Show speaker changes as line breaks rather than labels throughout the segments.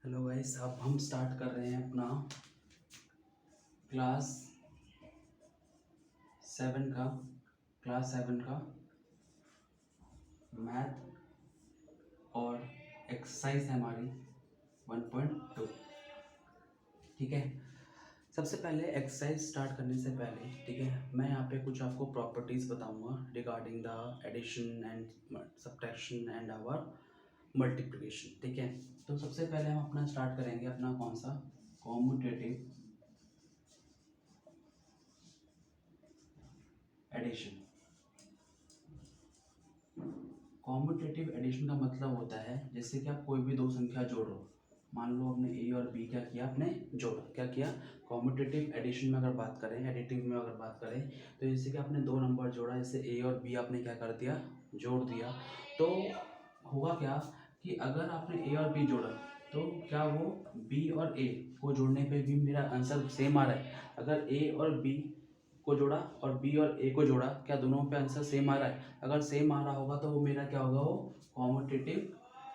Hello guys, अब हम start कर रहे हैं अपना क्लास सेवन का मैथ और एक्सरसाइज है हमारी 1.2। ठीक है। सबसे पहले एक्सरसाइज स्टार्ट करने से पहले, ठीक है, मैं यहाँ पे कुछ आपको प्रॉपर्टीज़ बताऊंगा regarding the addition and subtraction and our multiplication. ठीक है। तो सबसे पहले हम अपना स्टार्ट करेंगे अपना कौन सा कॉम्यूटेटिव एडिशन। कॉम्यूटेटिव एडिशन का मतलब होता है जैसे कि आप कोई भी दो संख्या जोड़ो। मान लो आपने ए और बी क्या किया, आपने जोड़ा, क्या किया। कॉम्यूटेटिव एडिशन में अगर बात करें, एडिटिव में अगर बात करें, तो जैसे कि आपने दो नंबर जोड़ा, जैसे ए और बी आपने क्या कर दिया, जोड़ दिया। तो होगा क्या कि अगर आपने ए और बी जोड़ा तो क्या वो बी और ए को जोड़ने पे भी मेरा आंसर सेम आ रहा है। अगर ए और बी को जोड़ा और बी और ए को जोड़ा, क्या दोनों पे आंसर सेम आ रहा है। अगर सेम आ रहा होगा तो वो मेरा क्या होगा, वो कॉम्यूटेटिव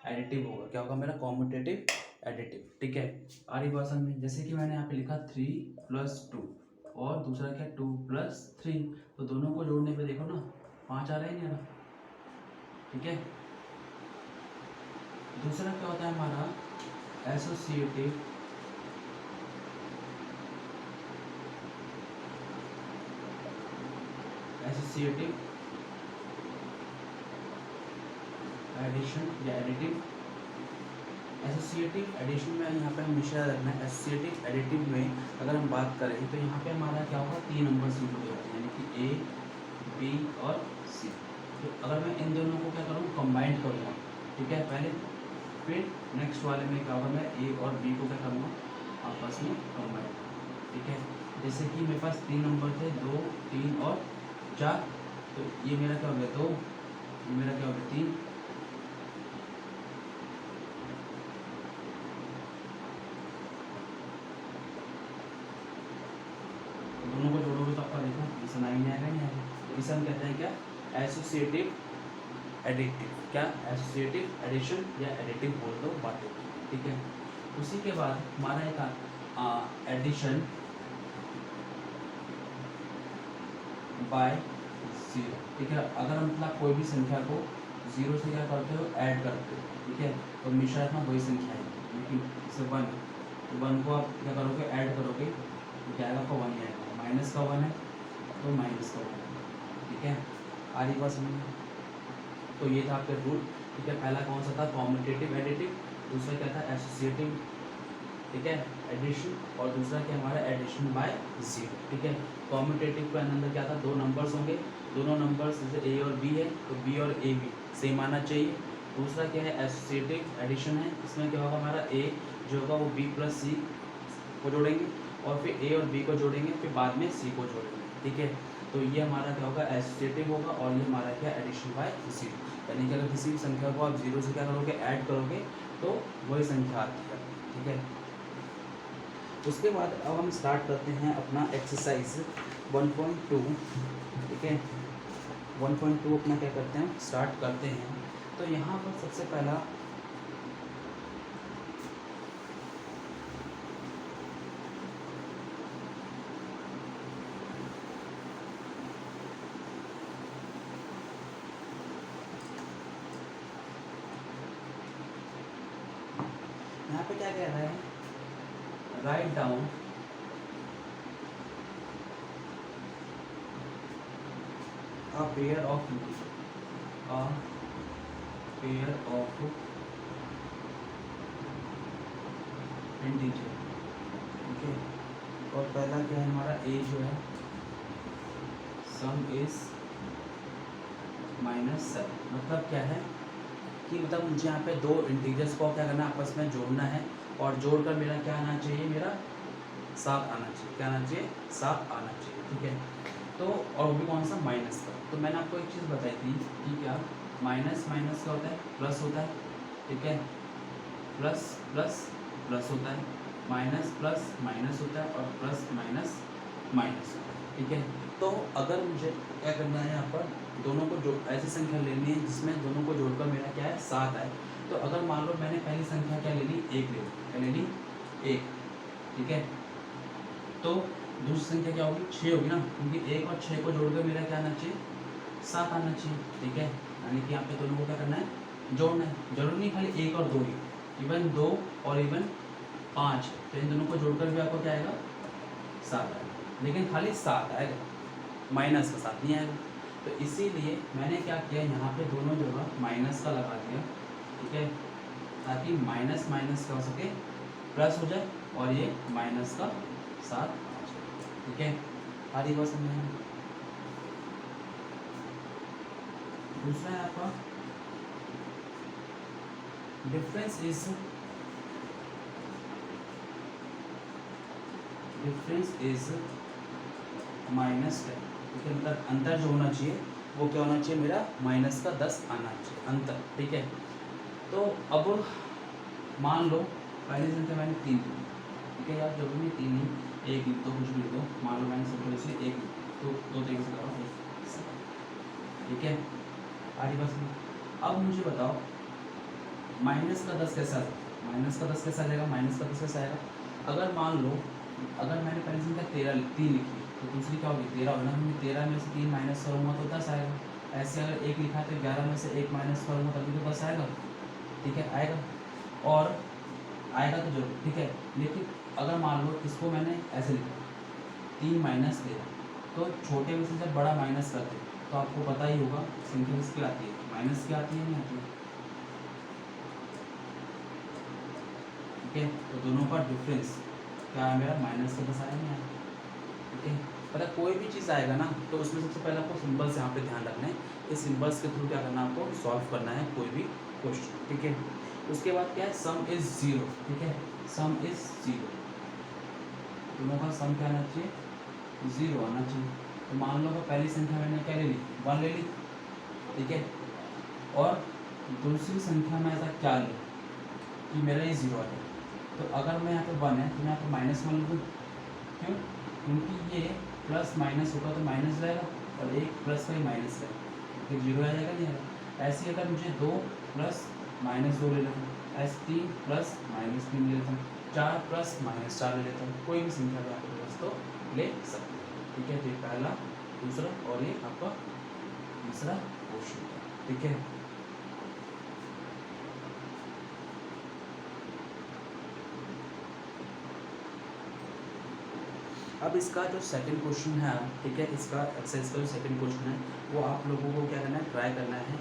एडिटिव होगा। क्या होगा मेरा कॉम्यूटेटिव एडिटिव। ठीक है। आ रही बात समझ में। जैसे कि मैंने यहाँ पे लिखा 3+2 और दूसरा क्या 2+3, तो दोनों को जोड़ने पे देखो ना 5 आ रहा है नहीं आ रहा। ठीक है। दूसरा क्या होता है हमारा एसोसिएटिव एडिशन या एडिटिव। एसोसिएटिव एडिशन में यहाँ पे हमेशा रखना है। एसोसिएटिव एडिटिव में अगर हम बात करें तो यहाँ पे हमारा क्या होगा, 3 नंबर इंक्लूड होते हैं, यानी कि ए, बी और सी। तो अगर मैं इन दोनों को क्या करूँ, कंबाइंड करूँगा। ठीक है। पहले फिर नेक्स्ट वाले में क्या होगा, मैं ए और बी को क्या करूँगा, आपस में कंबाइंड। ठीक है। जैसे कि मेरे पास 3 नंबर थे, 2, 3 और 4। तो ये मेरा क्या हो गया 2, ये मेरा क्या हो गया 3। दोनों को जोड़ोगे तो आपका देखो इसे 9 आएगा, नहीं आएगा। तो इसे हम कहते हैं क्या, एसोसिएटिव एडिटिव। क्या, एसोसिएटिव एडिशन या एडिटिव बोल दो, बातें। ठीक है। उसी के बाद हमारा एक एडिशन बाय जीरो। ठीक है। अगर हम मतलब कोई भी संख्या को जीरो से क्या करते हो, ऐड करते हो। ठीक है। तो हमेशा रखना वही संख्या है, लेकिन जैसे 1, तो 1 को आप क्या करोगे, ऐड करोगे तो क्या आएगा, आपका 1 ही आएगा। माइनस का 1 है तो माइनस का 1 है। ठीक है। आ रही बात समझ में। तो ये था आपका रूल। ठीक है। पहला कौन सा था, कॉम्यूटेटिव एडिटिव। दूसरा क्या था, एसोसिएटिव, ठीक है, एडिशन। और दूसरा क्या हमारा, एडिशन बाय जीरो। ठीक है। कॉम्यूटेटिव के अंदर क्या था, दो नंबर्स होंगे, दोनों नंबर्स जैसे ए और बी है तो बी और ए भी सेम आना चाहिए। दूसरा क्या है, एसोसिएटिव एडिशन है। इसमें क्या होगा, हमारा ए जो होगा वो बी प्लस सी को जोड़ेंगे और फिर ए और बी को जोड़ेंगे, फिर बाद में सी को जोड़ेंगे। ठीक है। तो ये हमारा क्या होगा, एसोसिएटिव होगा। और ये हमारा क्या, एडिशन बाय जीरो। यानी कि अगर किसी भी संख्या को आप जीरो से क्या करोगे, ऐड करोगे तो वही संख्या आती है। ठीक है। उसके बाद अब हम स्टार्ट करते हैं अपना एक्सरसाइज 1.2। ठीक है। 1.2 अपना क्या करते हैं, स्टार्ट करते हैं। तो यहाँ पर सबसे पहला यहाँ पे क्या कह रहा है, write down a pair of integer। ठीक है। और पहला क्या है हमारा, a जो है सम इज -7। मतलब क्या है कि मतलब मुझे यहाँ पे दो इंटीजर्स को क्या करना है, आपस में जोड़ना है। और जोड़कर मेरा क्या आना चाहिए, मेरा 7 आना चाहिए। क्या आना चाहिए, 7 आना चाहिए। ठीक है। तो और वो भी कौन सा, माइनस का। तो मैंने आपको एक चीज़ बताई थी कि क्या, माइनस माइनस क्या होता है, प्लस होता है। ठीक है। प्लस प्लस प्लस होता है, माइनस प्लस माइनस होता है, और प्लस माइनस माइनस होता है। ठीक है। तो अगर मुझे क्या करना है, यहाँ पर दोनों को जो ऐसी संख्या लेनी है जिसमें दोनों को जोड़कर मेरा क्या है, 7 आए। तो अगर मान लो मैंने पहली संख्या क्या ले ली, एक ले ली, क्या ले ली, एक, ठीक है। तो दूसरी संख्या क्या होगी, 6 होगी ना, क्योंकि 1 और 6 को जोड़कर मेरा क्या आना चाहिए, 7 आना चाहिए, ठीक है। यानी कि यहाँ पे दोनों को क्या करना है, जोड़ना है। जरूरी नहीं खाली 1 और 2 ही, इवन 2 और इवन 5, तो इन दोनों को जोड़कर भी आपको क्या आएगा, 7 आएगा, लेकिन खाली 7 आएगा, माइनस का 7 नहीं आएगा। तो इसीलिए मैंने क्या किया, यहाँ पे दोनों जगह माइनस का लगा दिया, ठीक है, ताकि माइनस माइनस क्या हो सके, प्लस हो जाए, और ये माइनस का 7 आ जाए, ठीक है। आधी बात समझ में। दूसरा है आपका डिफरेंस इज -10, ठीक है। मतलब अंतर जो होना चाहिए वो क्या होना चाहिए, मेरा माइनस का 10 आना चाहिए अंतर, ठीक है। तो अब मान लो पहली संख्या मैंने 3 ली, ठीक है यार, जरूरी नहीं 3 नहीं, 1 लिख दो, कुछ भी लिख दो, मान लो मैंने सिंपल से 1 लिख तो 2 तरीके से करो, ठीक है। आगे बस अब मुझे बताओ माइनस का 10 कैसे आ सकता है, माइनस का 10 कैसे आ जाएगा, माइनस का 10 कैसे आएगा। अगर मान लो अगर मैंने पहली संख्या 3 लिखी तो दूसरी क्या होगी, 13 होगी ना, क्योंकि 13 में से 3 माइनस करूँगा तो 10 आएगा। ऐसे अगर 1 लिखा है तो 11 में से 1 माइनस करूँगा तभी तो 10 आएगा, ठीक है, आएगा। और आएगा तो जरूर, ठीक है। लेकिन अगर मान लो इसको मैंने ऐसे लिखा 3 माइनस 13, तो छोटे में से जब बड़ा माइनस करते हैं तो आपको पता ही होगा संख्या किसकी आती है, माइनस की आती है, नहीं आती है, ठीक है। तो दोनों का डिफरेंस क्या है मेरा, माइनस का 10 आया, नहीं आया, ठीक है। मतलब कोई भी चीज़ आएगा ना तो उसमें सबसे पहले आपको सिंबल्स यहाँ पे ध्यान रखना है, इस सिंबल्स के थ्रू क्या करना है, आपको सॉल्व करना है कोई भी क्वेश्चन, ठीक है। उसके बाद क्या है, सम इज 0, ठीक है, सम इज 0, दोनों का सम क्या आना चाहिए, 0 आना चाहिए। तो मान लो कि पहली संख्या मैंने क्या ले ली, 1 ले ली, ठीक है, और दूसरी संख्या में ऐसा क्या ले कि मेरा ये 0 आ जाए। तो अगर मैं यहाँ पे 1 है तो मैं यहाँ पर -1 लिखूँ, क्यों, क्योंकि ये प्लस माइनस होगा तो माइनस रहेगा, और एक प्लस का ही माइनस रहेगा, फिर 0 आ जाएगा, नहीं आएगा। ऐसे अगर मुझे 2 प्लस -2 ले लेता हूँ, ऐसे 3 प्लस -3 ले लेता हूँ, 4 प्लस -4 ले लेता हूँ, कोई भी संख्या का आपके पास तो ले सकते हैं, ठीक है। तो ये पहला, दूसरा और ये आपका तीसरा क्वेश्चन, ठीक है। अब इसका जो सेकंड क्वेश्चन है, ठीक है, इसका एक्सरसाइज का जो सेकंड क्वेश्चन है वो आप लोगों को क्या करना है, ट्राई करना है।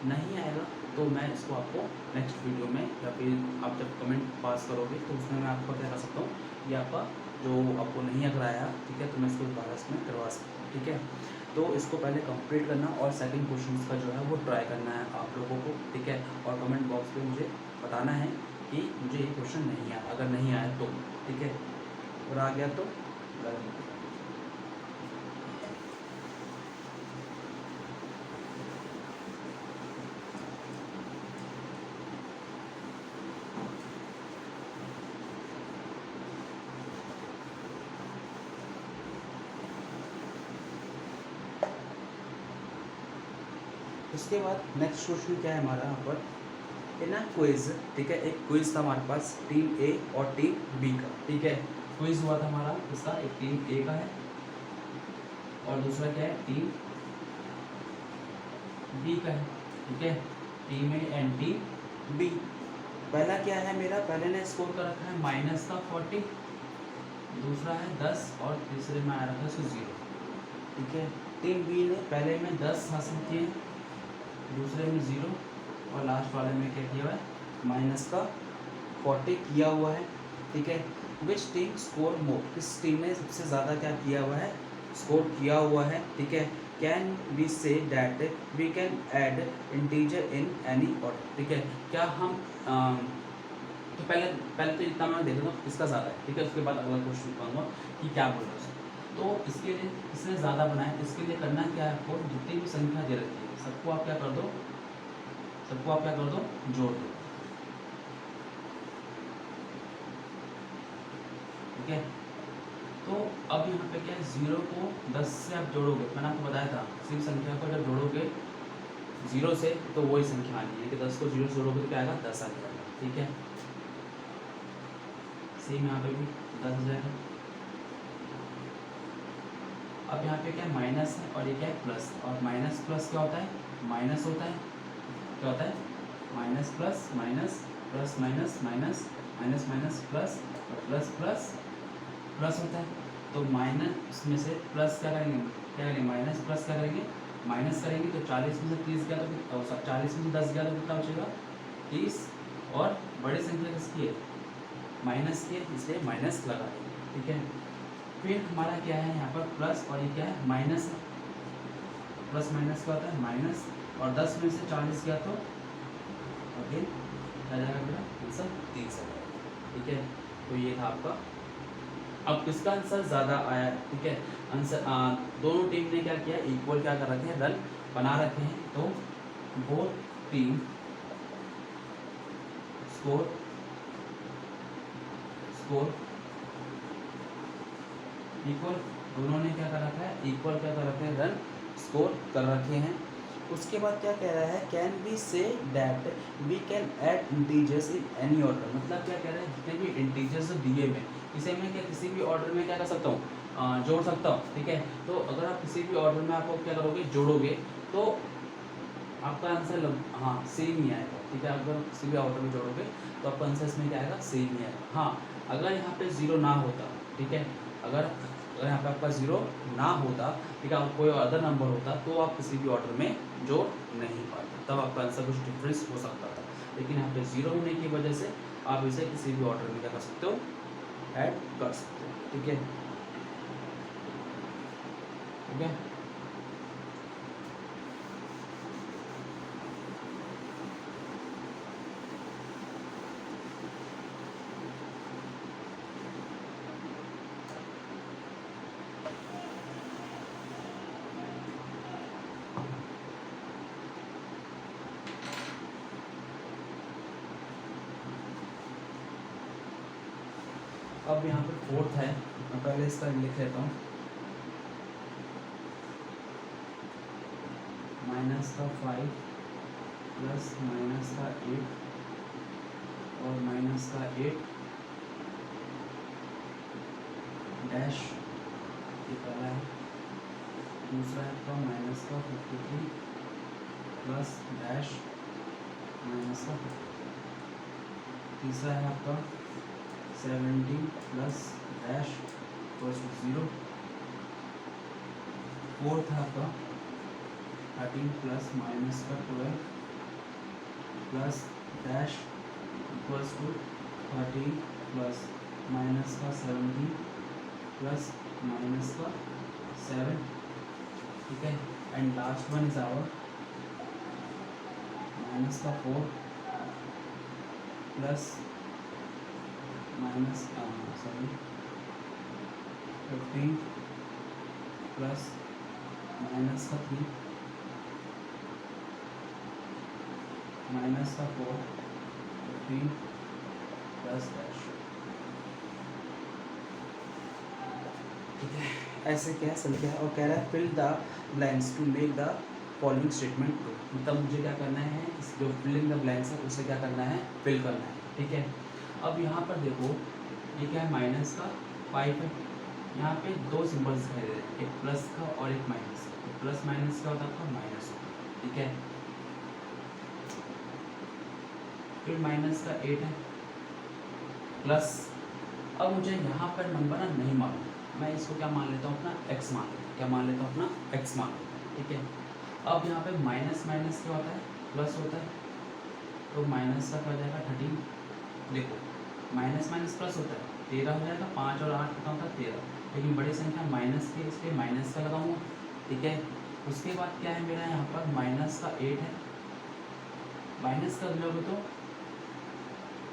नहीं आएगा तो मैं इसको आपको नेक्स्ट वीडियो में या फिर आप जब कमेंट पास करोगे तो उसमें मैं आपको क्या कर सकता हूँ, ये आपका जो आपको नहीं अगर आया, ठीक है, तो मैं इसको दोबारा इसमें करवा सकता हूँ, ठीक है। तो इसको पहले कंप्लीट करना और सेकंड क्वेश्चन का जो है वो ट्राई करना है आप लोगों को, ठीक है। और कमेंट बॉक्स पे मुझे बताना है कि मुझे ये क्वेश्चन नहीं आया, अगर नहीं आया तो, ठीक है, और आ गया तो उसके बाद नेक्स्ट क्वेश्चन क्या है हमारा यहाँ पर, इन अ क्विज, ठीक है, एक क्विज था हमारे पास टीम ए और टीम बी का, ठीक है। क्विज हुआ था हमारा इसका, एक टीम ए का है और दूसरा क्या है, टीम बी का है, ठीक है, team A and team B. पहला क्या है मेरा, पहले ने स्कोर कर रखा है माइनस का 40, दूसरा है 10 और तीसरे में आ रखा है 0, ठीक है। टीम बी ने पहले में 10 हासिल किए, दूसरे में 0 और लास्ट वाले में क्या किया हुआ है, माइनस का 40 किया हुआ है, ठीक है। विच टीम स्कोर मोर, किस टीम ने सबसे ज़्यादा क्या किया हुआ है, स्कोर किया हुआ है, ठीक है। Can we say that we can add integer in any order, ठीक है। क्या हम तो पहले तो इतना मैं देख लेता हूँ इसका ज़्यादा है, ठीक है, उसके बाद अगला क्वेश्चन कहूँगा कि क्या बोल रहा है। तो इसके लिए इसने ज़्यादा बनाया, इसके लिए करना क्या है आपको, जितनी भी संख्या दे रखी है सबको आप क्या कर दो, जोड़ दो, ठीक है। तो अब यहाँ पे क्या है, 0 को 10 से आप जोड़ोगे, मैंने आपको बताया था किसी भी संख्या को जब जोड़ोगे 0 से तो वही संख्या आनी है कि 10 को 0 से जोड़ोगे तो क्या आएगा 10 आ जाएगा। ठीक है, सेम यहाँ पे भी 10 आ जाएगा। अब यहाँ पे क्या माइनस है और ये क्या है प्लस, और माइनस प्लस क्या होता है, माइनस होता है, क्या होता है minus plus minus plus minus minus minus minus plus और प्लस प्लस प्लस होता है। तो माइनस में से प्लस क्या करेंगे माइनस प्लस क्या करेंगे, माइनस करेंगे तो 40 में से 30 गया तो 40 में से 10 गया तो कितना बचेगा 30, और बड़ी संख्या किसकी है माइनस की है, इसलिए माइनस लगा देंगे। ठीक है, फिर हमारा क्या है यहाँ पर प्लस और ये क्या है माइनस है, प्लस माइनस क्या होता है माइनस, और 10 में से 40 गया तो अगेन क्या जाएगा मेरा आंसर 30 आ जाएगा। ठीक है, तो ये था आपका। अब किसका आंसर ज़्यादा आया है, ठीक है, आंसर दोनों टीम ने क्या किया इक्वल क्या कर रखे हैं रन बना रखे हैं, तो बोथ टीम स्कोर इक्वल, दोनों ने क्या कर रखा है इक्वल क्या कर रखे हैं रन स्कोर कर रखे हैं। उसके बाद क्या कह रहा है can we say that we can add integers in any order, मतलब क्या कह रहा है जितने भी इंटीजर्स दिए में इसे मैं क्या किसी भी ऑर्डर में क्या कर सकता हूँ जोड़ सकता हूँ। ठीक है, तो अगर आप किसी भी ऑर्डर में आपको क्या करोगे जोड़ोगे तो आपका आंसर हाँ सेम ही आएगा। ठीक है, अगर किसी भी ऑर्डर में जोड़ोगे तो आपका आंसर इसमें क्या आएगा सेम ही आएगा। हाँ, अगर यहाँ पे 0 ना होता, ठीक है, अगर यहाँ पे आपका 0 ना होता, ठीक है, कोई अदर नंबर होता तो आप किसी भी ऑर्डर में जोड़ नहीं पाते, तब आपका आंसर कुछ डिफरेंस हो सकता था। लेकिन यहाँ पे 0 होने की वजह से आप इसे किसी भी ऑर्डर में क्या कर सकते हो ऐड कर सकते हो। ठीक है, ठीक है, अब यहाँ पे फोर्थ है, मैं पहले इसका लिख लेता हूँ, माइनस का 5 प्लस माइनस का 8 और माइनस का 8 डैश, ये पहला है। दूसरा है आपका माइनस का 53 प्लस डैश माइनस का 50। तीसरा है आपका 17 plus dash equals to 0। Fourth है आपका 13 प्लस माइनस का 12 plus dash equals to 13 plus minus का 17 प्लस माइनस का 7। ठीक है, and last one is our minus का 4 प्लस माइनस 15 प्लस माइनस का 3 माइनस का 4 15 प्लस डैश। ठीक है, ऐसे क्या संख्या और कह रहा है fill the blanks to make the following statement true, मतलब मुझे क्या करना है जो फिलिंग द ब्लैंक्स है उसे क्या करना है फिल करना है। ठीक है, अब यहाँ पर देखो ये क्या है माइनस का 5 है, यहाँ पे दो सिंबल्स दिखाई दे रहे हैं, एक प्लस का और एक माइनस का। तो प्लस माइनस क्या होता है आपका माइनस होता है। ठीक है, फिर माइनस का 8 है प्लस, अब मुझे यहाँ पर नंबर ना नहीं मालूम, मैं इसको क्या मान लेता हूँ अपना x मान लेता हूँ, क्या मान लेता हूँ अपना x मान लेता हूँ। ठीक है, अब यहाँ पे माइनस माइनस क्या होता है प्लस होता है, तो माइनस का क्या हो जाएगा 13। देखो माइनस माइनस प्लस होता है 13 हो जाएगा, 5 और 8 कितना होता है 13, लेकिन बड़ी संख्या माइनस की इसलिए माइनस का लगाऊंगा। ठीक है, उसके बाद क्या है मेरा यहाँ पर माइनस का 8 है, माइनस का लोगे तो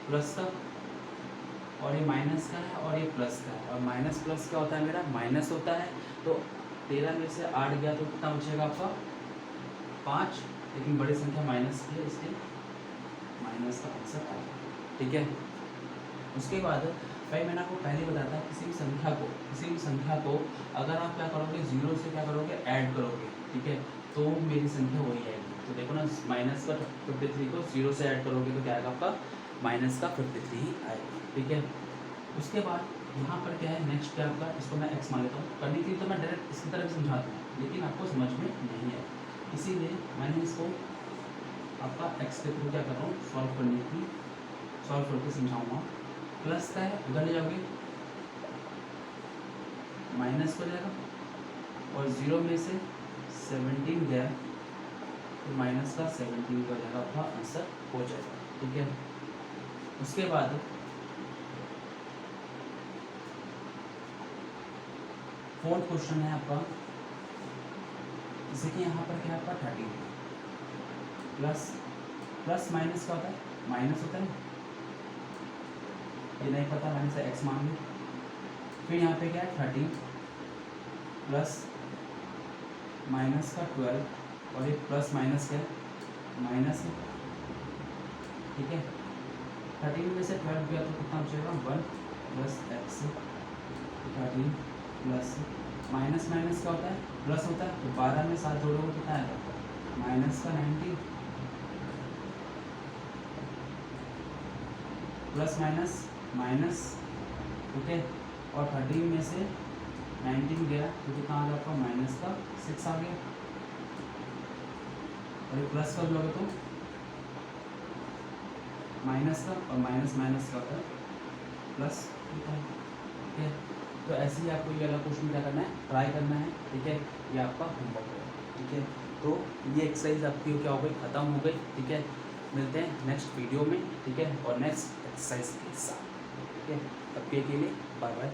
प्लस का, और ये माइनस का है और ये प्लस का है, और माइनस प्लस क्या होता है मेरा माइनस होता है। तो 13 में से 8 गया तो कितना बचेगा आपका 5, लेकिन बड़ी संख्या माइनस की है इसलिए माइनस का आंसर आएगा। ठीक है, उसके बाद भाई मैंने आपको पहले बताया था किसी भी संख्या को अगर आप क्या करोगे 0 से क्या करोगे ऐड करोगे, ठीक है, तो मेरी संख्या वही आएगी। तो देखो ना माइनस का 53 को 0 से ऐड करोगे तो क्या आएगा आपका माइनस का 53 ही आएगा, ठीक है। उसके बाद यहाँ पर क्या है नेक्स्ट क्या आपका, इसको मैं x मान लेता हूँ। करने के लिए तो मैं डायरेक्ट इसकी तरह भी समझाता हूँ, लेकिन आपको समझ में नहीं है, इसीलिए मैंने इसको आपका x के थ्रू क्या कर रहा हूँ सॉल्व करके समझाऊंगा। प्लस का है उधर ले जाओगे माइनस हो जाएगा, और 0 में से 17 गया तो माइनस का 17 का जाएगा आपका आंसर हो जाएगा, ठीक है। उसके बाद फोर्थ क्वेश्चन है आपका, जैसे कि यहाँ पर क्या है आपका 13 प्लस माइनस का होता है, माइनस होता है, ये नहीं पता मैंने से x मान ली। फिर यहाँ पे क्या है 13 प्लस माइनस का 12, और ये प्लस माइनस क्या है माइनस है, ठीक है। 13 में से 12 गया तो कितना बचेगा 1 plus x, 13 plus minus minus क्या होता है प्लस होता है, तो 12 में 7 जोड़ोगे कितना आएगा माइनस का 19, प्लस माइनस माइनस, ठीक है। और 13 में से 19 गया तो कितना आ गया आपका माइनस का 6 आ गया, और ये प्लस कर लोगे तो माइनस का, और माइनस माइनस का होता है प्लस, ठीक है। तो ऐसे ही आपको ये वाला क्वेश्चन क्या करना है ट्राई करना है, ठीक है। ये आपका होमवर्क है, ठीक है। तो ये एक्सरसाइज आपकी क्या हो गई ख़त्म हो गई, ठीक है। मिलते हैं नेक्स्ट वीडियो में, ठीक है, और नेक्स्ट एक्सरसाइज के साथ, ठीक है। तब के लिए बाय बाय।